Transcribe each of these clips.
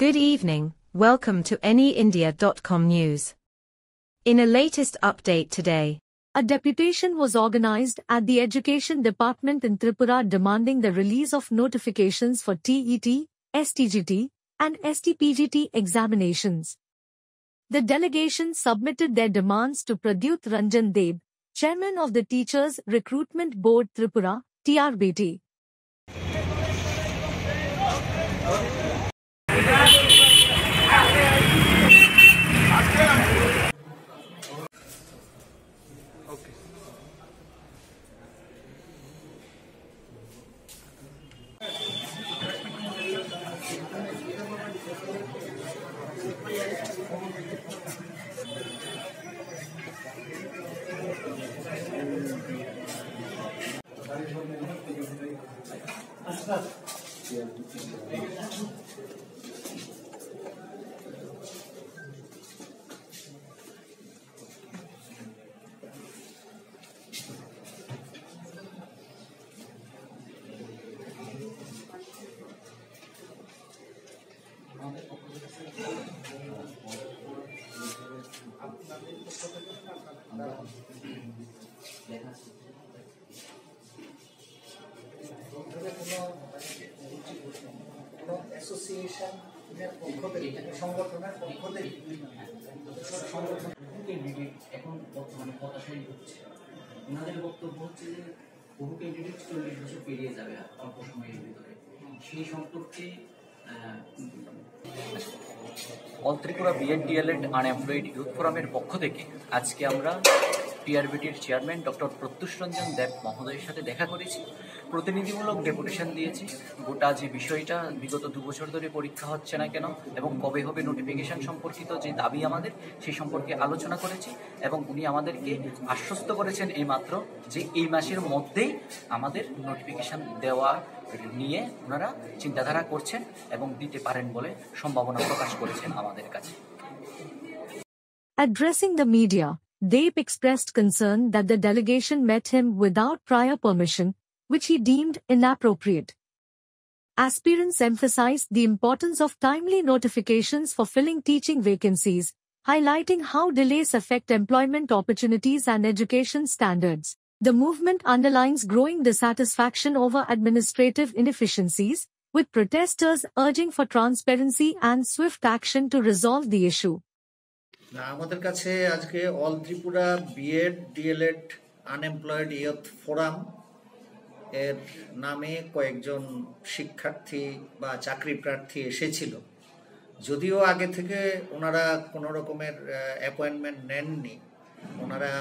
Good evening, welcome to anyindia.com news. In a latest update today, a deputation was organized at the Education Department in Tripura demanding the release of notifications for TET, STGT, and STPGT examinations. The delegation submitted their demands to Pradyut Ranjan Deb, Chairman of the Teachers Recruitment Board Tripura, TRBT. অ্যাসোসিয়েশনের পক্ষ থেকে সংগঠনের পক্ষ থেকে এখন বর্তমানে হতাশাই হচ্ছে। ওনাদের বক্তব্য হচ্ছে যে বহু ক্যান্ডিডেট 40 বছর পেরিয়ে যাবে অল্প সময়ের ভিতরে। সেই সম্পর্কে all Tripura BEd DElEd unemployed youth ফোরামের পক্ষ থেকে আজকে আমরা টিআরবিটির চেয়ারম্যান ডক্টর প্রত্যুষ রঞ্জন দেব মহোদয়ের সাথে দেখা করেছি, প্রতিনিধিমূলক ডেপুটেশন দিয়েছি। গোটা যে বিষয়টা বিগত 2 বছর ধরে পরীক্ষা হচ্ছে না কেন এবং কবে হবে নোটিফিকেশন সম্পর্কিত যে দাবি আমাদের, সেই সম্পর্কে আলোচনা করেছি এবং উনি আমাদেরকে আশ্বস্ত করেছেন এইমাত্র যে এই মাসের মধ্যেই আমাদের নোটিফিকেশন দেওয়া নিয়ে ওনারা চিন্তাধারা করছেন এবং দিতে পারেন বলে সম্ভাবনা প্রকাশ করেছেন আমাদের কাছে। Addressing the media, Deb expressed concern that the delegation met him without prior permission, which he deemed inappropriate. Aspirants emphasized the importance of timely notifications for filling teaching vacancies, highlighting how delays affect employment opportunities and education standards. The movement underlines growing dissatisfaction over administrative inefficiencies, with protesters urging for transparency and swift action to resolve the issue. আমাদের কাছে আজকে all Tripura BEd DElEd unemployed youth forum এর নামে কয়েকজন শিক্ষার্থী বা চাকরি প্রার্থী এসেছিল। যদিও আগে থেকে ওনারা কোনো রকমের অ্যাপয়েন্টমেন্ট নেননি, ওনারা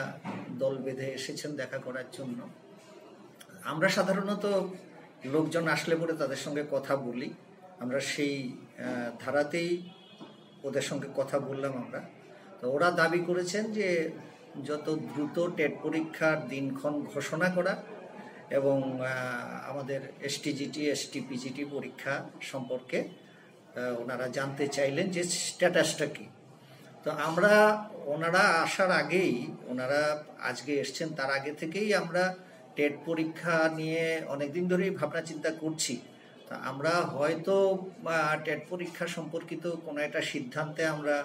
দল বেঁধে এসেছেন দেখা করার জন্য। আমরা সাধারণত লোকজন আসলে পরে তাদের সঙ্গে কথা বলি, আমরা সেই ধারাতেই ওদের সঙ্গে কথা বললাম আমরা। তো ওরা দাবি করেছেন যে যত দ্রুত টেট পরীক্ষার দিনক্ষণ ঘোষণা করা এবং আমাদের এসটিজিটি এসটিপিজিটি পরীক্ষা সম্পর্কে ওনারা জানতে চাইলেন যে স্ট্যাটাসটা কী। তো আমরা ওনারা আসার আগেই, ওনারা আজকে এসছেন তার আগে থেকেই আমরা টেট পরীক্ষা নিয়ে অনেকদিন ধরেই ভাবনা চিন্তা করছি। তা আমরা হয়তো টেট পরীক্ষা সম্পর্কিত কোনো একটা সিদ্ধান্তে আমরা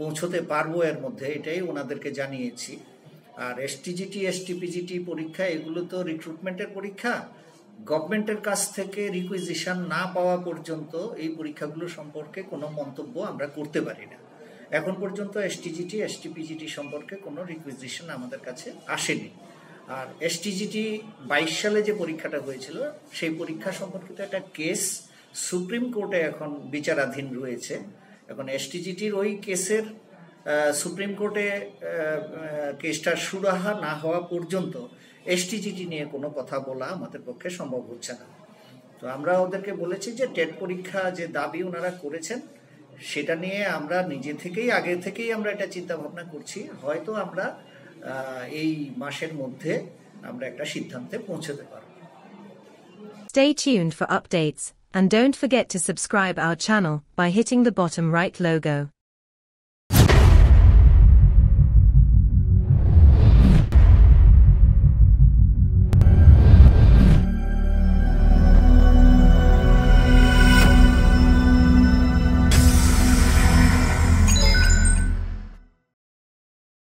পৌঁছতে পারবো এর মধ্যে, এটাই ওনাদেরকে জানিয়েছি। আর এসটিজিটি এসটিপিজিটি পরীক্ষা এগুলো তো রিক্রুটমেন্টের পরীক্ষা, গভর্নমেন্টের কাছ থেকে রিকুইজিশন না পাওয়া পর্যন্ত এই পরীক্ষাগুলো সম্পর্কে কোনো মন্তব্য আমরা করতে পারি না। এখন পর্যন্ত এসটিজিটি এসটিপিজিটি সম্পর্কে কোনো রিকুইজিশন আমাদের কাছে আসেনি। আর এসটিজিটি 22 সালে যে পরীক্ষাটা হয়েছিল সেই পরীক্ষা সম্পর্কিত একটা কেস সুপ্রিম কোর্টে এখন বিচারাধীন রয়েছে। এখন এসটিজিটির ওই কেসের সুপ্রিম কোর্টে কেসটা সুরাহা না হওয়া পর্যন্ত এসটিজিটি নিয়ে কোনো কথা বলা আমাদের পক্ষে সম্ভব হচ্ছে না। তো আমরা ওদেরকে বলেছি যে টেট পরীক্ষা যে দাবি ওনারা করেছেন সেটা নিয়ে আমরা নিজে থেকেই আগে থেকেই আমরা এটা চিন্তা ভাবনা করছি, হয়তো আমরা এই মাসের মধ্যে আমরা একটা সিদ্ধান্তে পৌঁছতে পারব। Stay tuned for updates and don't forget to subscribe our channel by hitting the bottom right logo.